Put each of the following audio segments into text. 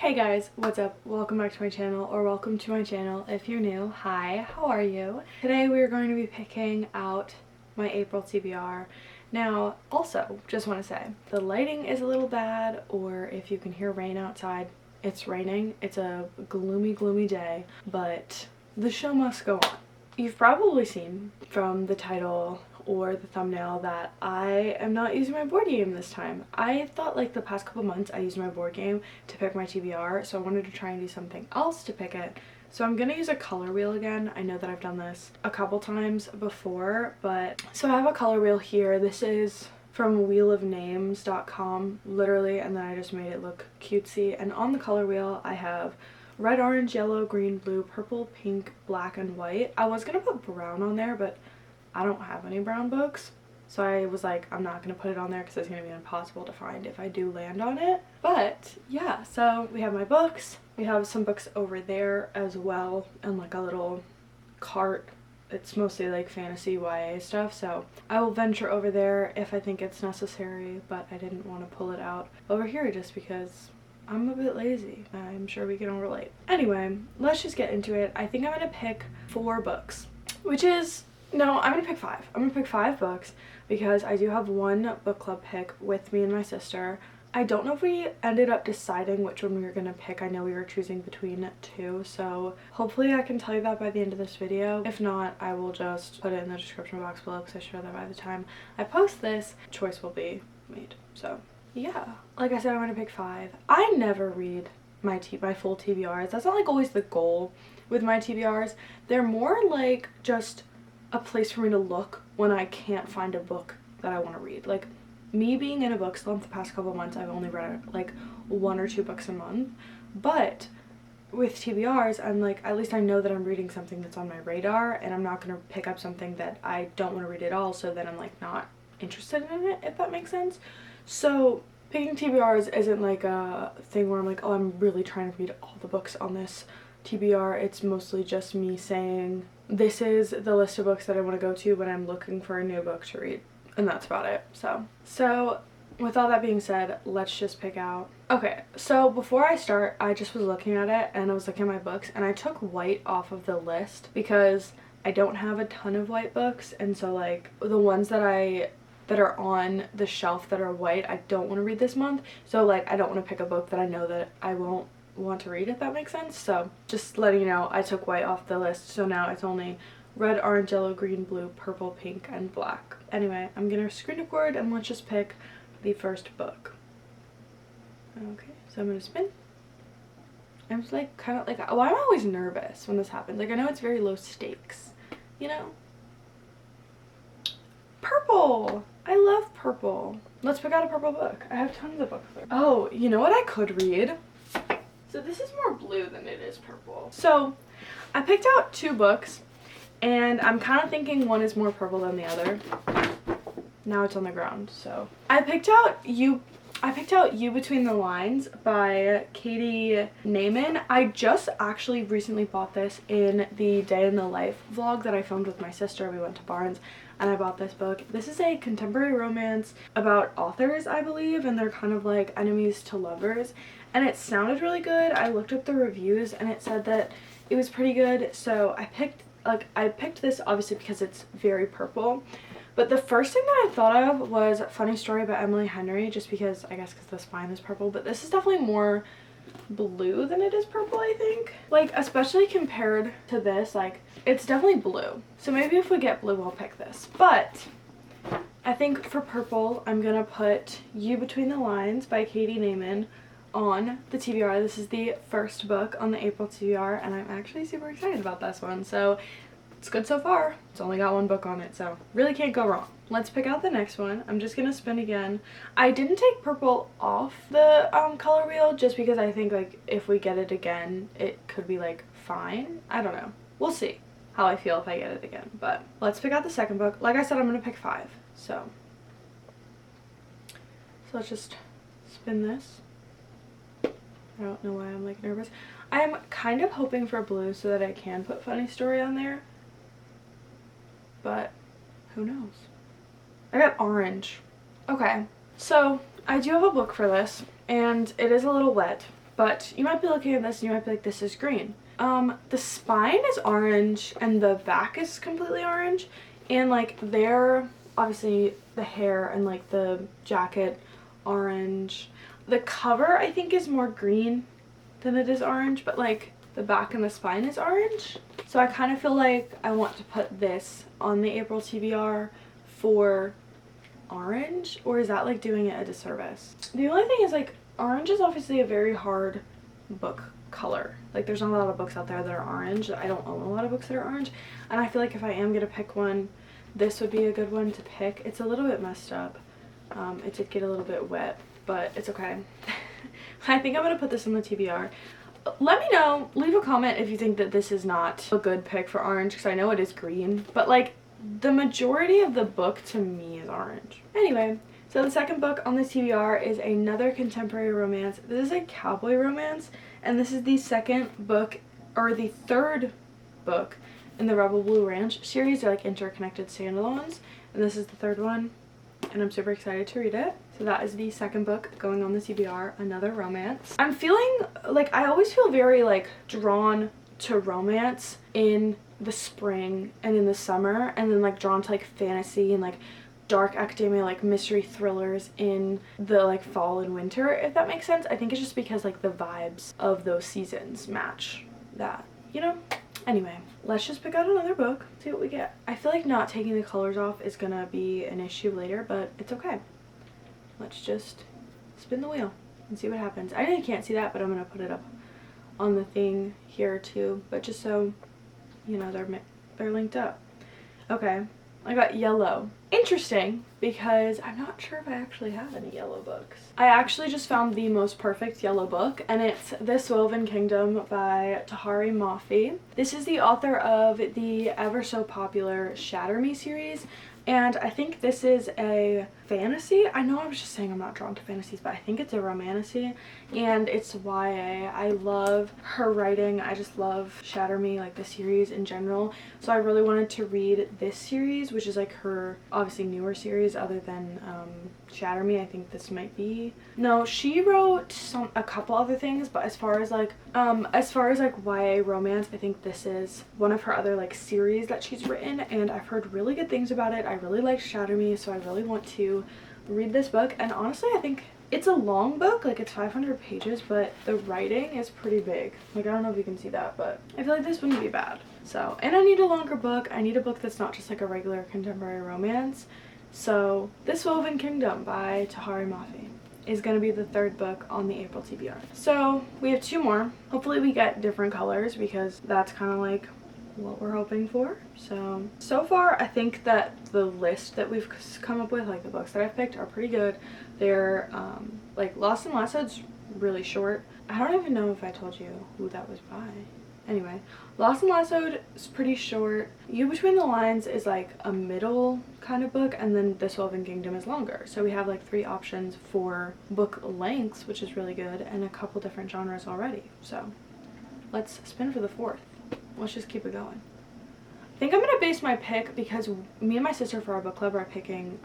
Hey guys, what's up? Welcome back to my channel, or welcome to my channel if you're new. Hi, how are you? Today we are going to be picking out my April TBR. Now, also, just want to say, the lighting is a little bad, or if you can hear rain outside, it's raining. It's a gloomy day, but the show must go on. You've probably seen from the title or the thumbnail that I am not using my board game this time. I thought like the past couple months I used my board game to pick my TBR, so I wanted to try and do something else to pick it. So I'm gonna use a color wheel again. I know that I've done this a couple times before, but so I have a color wheel here. This is from wheelofnames.com, literally, and then I just made it look cutesy. And on the color wheel I have red, orange, yellow, green, blue, purple, pink, black, and white. I was gonna put brown on there, but I don't have any brown books, so I was like, I'm not gonna put it on there because it's gonna be impossible to find if I do land on it. But yeah, so we have my books. We have some books over there as well, and like a little cart. It's mostly like fantasy YA stuff, so I will venture over there if I think it's necessary, but I didn't want to pull it out over here just because I'm a bit lazy. I'm sure we can all relate. Anyway, let's just get into it. I think I'm gonna pick 4 books, which is, no, I'm gonna pick 5. I'm gonna pick 5 books because I do have one book club pick with me and my sister. I don't know if we ended up deciding which one we were gonna pick. I know we were choosing between 2, so hopefully I can tell you that by the end of this video. If not, I will just put it in the description box below because I show that by the time I post this, choice will be made. So yeah, like I said, I'm gonna pick 5. I never read my full TBRs. That's not like always the goal with my TBRs. They're more like just a place for me to look when I can't find a book that I want to read. Like, me being in a book slump the past couple months, I've only read like 1 or 2 books a month, but with TBRs, I'm like, at least I know that I'm reading something that's on my radar, and I'm not going to pick up something that I don't want to read at all, so then I'm like not interested in it, if that makes sense. So picking TBRs isn't like a thing where I'm like, oh, I'm really trying to read all the books on this TBR. It's mostly just me saying, this is the list of books that I want to go to when I'm looking for a new book to read, and that's about it. So with all that being said, let's just pick out. Okay, so before I start, I just was looking at it and I was looking at my books, and I took white off of the list because I don't have a ton of white books, and so like the ones that are on the shelf that are white, I don't want to read this month. So like I don't want to pick a book that I know that I won't want to read, if that makes sense. So just letting you know, I took white off the list, so now it's only red, orange, yellow, green, blue, purple, pink, and black. Anyway, I'm gonna screen record and let's just pick the first book. Okay, so I'm gonna spin. I'm just like kind of like, well, I'm always nervous when this happens. Like, I know it's very low stakes, you know. Purple! I love purple. Let's pick out a purple book. I have tons of books there. Oh, you know what I could read? So this is more blue than it is purple. So I picked out 2 books, and I'm kind of thinking one is more purple than the other. Now it's on the ground. So I picked out You Between the Lines by Katie Naiman. I just actually recently bought this in the day in the life vlog that I filmed with my sister. We went to Barnes and I bought this book. This is a contemporary romance about authors, I believe, and they're kind of like enemies to lovers, and it sounded really good. I looked up the reviews and it said that it was pretty good, so I picked this obviously because it's very purple. But the first thing that I thought of was Funny Story About Emily Henry, just because, I guess because the spine is purple, but this is definitely more blue than it is purple, I think. Like, especially compared to this, like, it's definitely blue. So maybe if we get blue, I'll pick this. But I think for purple, I'm gonna put You Between the Lines by Katie Naiman on the TBR. This is the first book on the April TBR, and I'm actually super excited about this one. So it's good so far. It's only got 1 book on it, so really can't go wrong. Let's pick out the next one. I'm just gonna spin again. I didn't take purple off the color wheel just because I think like if we get it again, it could be like fine. I don't know. We'll see how I feel if I get it again. But let's pick out the second book. Like I said, I'm gonna pick 5. So let's just spin this. I don't know why I'm like nervous. I'm kind of hoping for blue so that I can put Funny Story on there, but who knows. I got orange. Okay, so I do have a book for this, and it is a little wet, but you might be looking at this and you might be like, this is green. The spine is orange and the back is completely orange, and like they're obviously the hair and like the jacket orange. The cover I think is more green than it is orange, but like the back and the spine is orange. So I kind of feel like I want to put this on the April TBR for orange, or is that like doing it a disservice? The only thing is like orange is obviously a very hard book color. Like there's not a lot of books out there that are orange. I don't own a lot of books that are orange, and I feel like if I am gonna pick one, this would be a good one to pick. It's a little bit messed up. It did get a little bit wet, but it's okay. I think I'm gonna put this on the TBR. Let me know, leave a comment if you think that this is not a good pick for orange, because I know it is green, but like the majority of the book to me is orange. Anyway, so the second book on the TBR is another contemporary romance. This is a cowboy romance, and this is the second book, or the third book in the Rebel Blue Ranch series. They're like interconnected standalones, and this is the third one, and I'm super excited to read it. So that is the second book going on the TBR, another romance. I'm feeling like I always feel very like drawn to romance in the spring and in the summer, and then like drawn to like fantasy and like dark academia, like mystery thrillers in the like fall and winter, if that makes sense. I think it's just because like the vibes of those seasons match that, you know? Anyway, let's just pick out another book, see what we get. I feel like not taking the colors off is gonna be an issue later, but it's okay. Let's just spin the wheel and see what happens. I know you can't see that, but I'm gonna put it up on the thing here too, but just so you know, they're linked up. Okay, I got yellow. Interesting, because I'm not sure if I actually have any yellow books. I actually just found the most perfect yellow book, and it's This Woven Kingdom by Tahari Mafi. This is the author of the ever so popular Shatter Me series, and I think this is a fantasy. I know I was just saying I'm not drawn to fantasies, but I think it's a romantasy, and it's YA. I love her writing. I just love Shatter Me, like the series in general. So I really wanted to read this series, which is like her obviously newer series other than Shatter Me. I think this might be, no, she wrote a couple other things, but as far as like YA romance, I think this is one of her other like series that she's written, and I've heard really good things about it. I really like Shatter Me, so I really want to read this book. And honestly, I think it's a long book, like it's 500 pages, but the writing is pretty big. Like I don't know if you can see that, but I feel like this wouldn't be bad. So, and I need a longer book. I need a book that's not just like a regular contemporary romance. So This Woven Kingdom by Tahari Mafi is going to be the third book on the April TBR. So we have two more. Hopefully we get different colors, because that's kind of like what we're hoping for. So far I think that the list that we've come up with, like the books that I've picked, are pretty good. They're like Lost and Lasso's really short. I don't even know if I told you who that was by. Anyway, Lost and Lassoed is pretty short. You Between the Lines is like a middle kind of book, and then This Woven Kingdom is longer. So we have like 3 options for book lengths, which is really good, and a couple different genres already. So let's spin for the fourth. Let's just keep it going. I think I'm gonna base my pick, because me and my sister for our book club are picking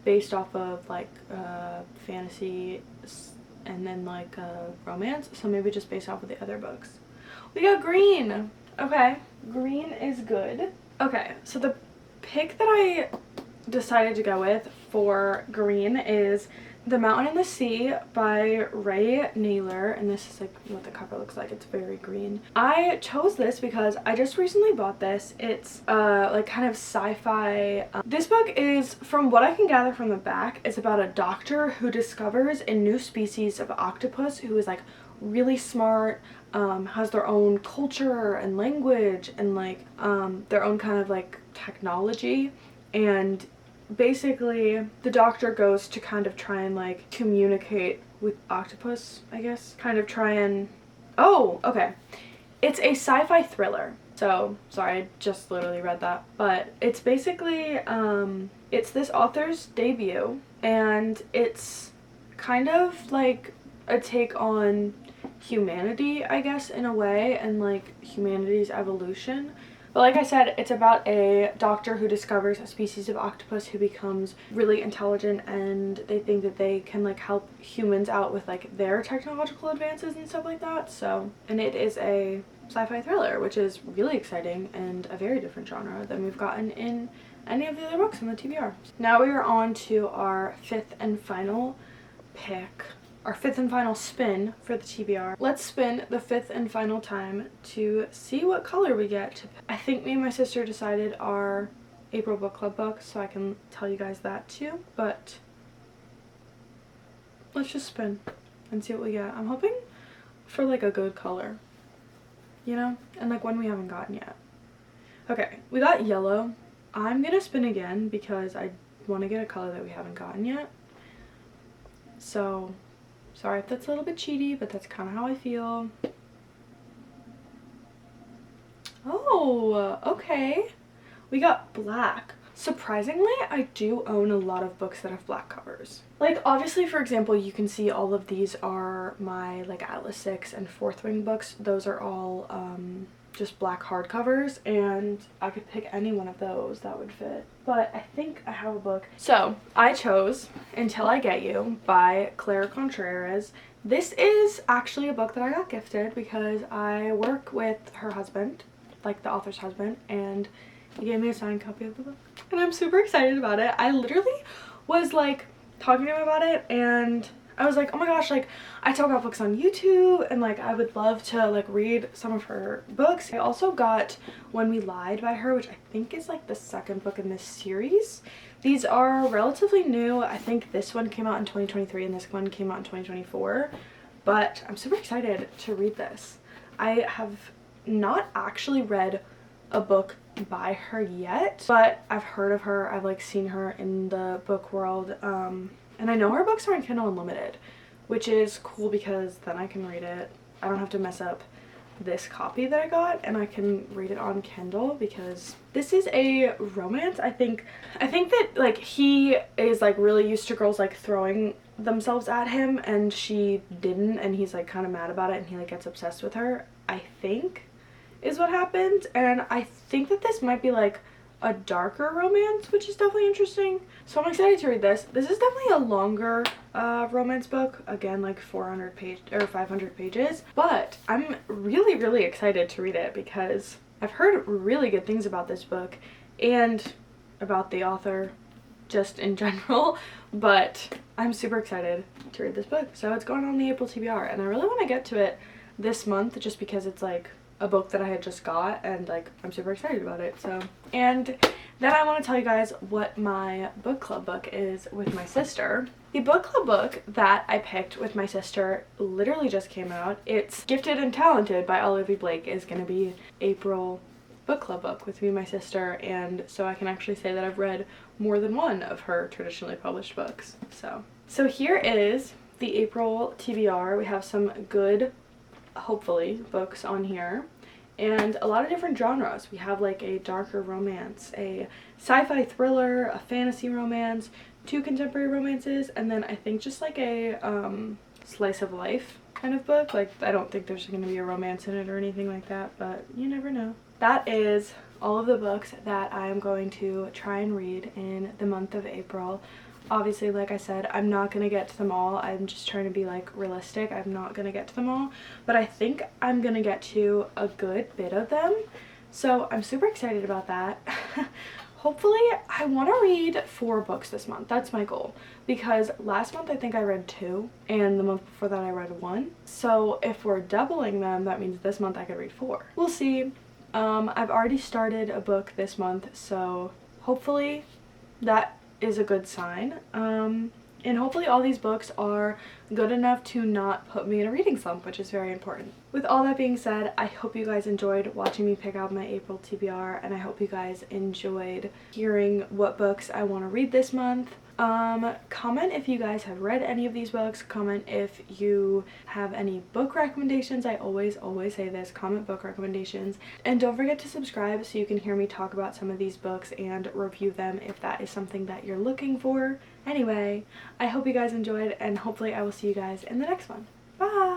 based off of like fantasy and then like romance, so maybe just based off of the other books. We got green. Okay, green is good. Okay, so the pick that I decided to go with for green is The Mountain and the Sea by Ray Naylor, and this is like what the cover looks like. It's very green. I chose this because I just recently bought this. It's like kind of sci-fi. This book is, from what I can gather from the back, it's about a doctor who discovers a new species of octopus who is like really smart, has their own culture and language and like their own kind of like technology, and basically the doctor goes to kind of try and like communicate with octopus, I guess, kind of try and, oh, okay, it's a sci-fi thriller. So sorry, I just literally read that, but it's basically it's this author's debut, and it's kind of like a take on humanity, I guess, in a way, and like humanity's evolution. But like I said, it's about a doctor who discovers a species of octopus who becomes really intelligent, and they think that they can like help humans out with like their technological advances and stuff like that. So, and it is a sci-fi thriller, which is really exciting and a very different genre than we've gotten in any of the other books in the TBR. Now we are on to our fifth and final pick. Our fifth and final spin for the TBR. Let's spin the fifth and final time to see what color we get. I think me and my sister decided our April book club book, so I can tell you guys that too, but let's just spin and see what we get. I'm hoping for like a good color, you know, and like one we haven't gotten yet. Okay, we got yellow. I'm gonna spin again because I want to get a color that we haven't gotten yet. So sorry if that's a little bit cheaty, but that's kind of how I feel. Oh, okay. We got black. Surprisingly, I do own a lot of books that have black covers. Like, obviously, for example, you can see all of these are my, like, Atlas 6 and Fourth Wing books. Those are all, just black hardcovers, and I could pick any one of those that would fit. But I think I have a book. So I chose Until I Get You by Clara Contreras. This is actually a book that I got gifted because I work with her husband, like the author's husband, and he gave me a signed copy of the book. And I'm super excited about it. I literally was like talking to him about it, and I was like, oh my gosh, like, I talk about books on YouTube, and like I would love to like read some of her books. I also got When We Lied by her, which I think is like the second book in this series. These are relatively new. I think this one came out in 2023 and this one came out in 2024, but I'm super excited to read this. I have not actually read a book by her yet, but I've heard of her. I've like seen her in the book world, and I know her books are on Kindle Unlimited, which is cool because then I can read it. I don't have to mess up this copy that I got, and I can read it on Kindle because this is a romance. I think that like he is like really used to girls like throwing themselves at him, and she didn't, and he's like kind of mad about it, and he like gets obsessed with her, I think is what happened. And I think that this might be like a darker romance, which is definitely interesting. So I'm excited to read this. This is definitely a longer romance book, again like 400 page or 500 pages, but I'm really excited to read it because I've heard really good things about this book and about the author just in general, but I'm super excited to read this book. So it's going on the April TBR, and I really want to get to it this month just because it's like a book that I had just got, and like I'm super excited about it. So, and then I want to tell you guys what my book club book is with my sister. The book club book that I picked with my sister literally just came out. It's Gifted and Talented by Olivia Blake is going to be April book club book with me and my sister, and so I can actually say that I've read more than one of her traditionally published books. So here is the April TBR. We have some good, hopefully, books on here, and a lot of different genres. We have like a darker romance, a sci-fi thriller, a fantasy romance, 2 contemporary romances, and then I think just like a slice of life kind of book. Like, I don't think there's going to be a romance in it or anything like that, but you never know. That is all of the books that I am going to try and read in the month of April. Obviously, like I said, I'm not going to get to them all. I'm just trying to be like realistic. I'm not going to get to them all, but I think I'm going to get to a good bit of them. So I'm super excited about that. Hopefully, I want to read 4 books this month. That's my goal, because last month I think I read 2, and the month before that I read 1. So if we're doubling them, that means this month I could read 4. We'll see. I've already started a book this month, so hopefully that is a good sign. And hopefully all these books are good enough to not put me in a reading slump, which is very important. With all that being said, I hope you guys enjoyed watching me pick out my April TBR, and I hope you guys enjoyed hearing what books I want to read this month. Comment if you guys have read any of these books. Comment if you have any book recommendations. I always say this, comment book recommendations. And don't forget to subscribe so you can hear me talk about some of these books and review them if that is something that you're looking for. Anyway, I hope you guys enjoyed, and hopefully I will see you guys in the next one. Bye!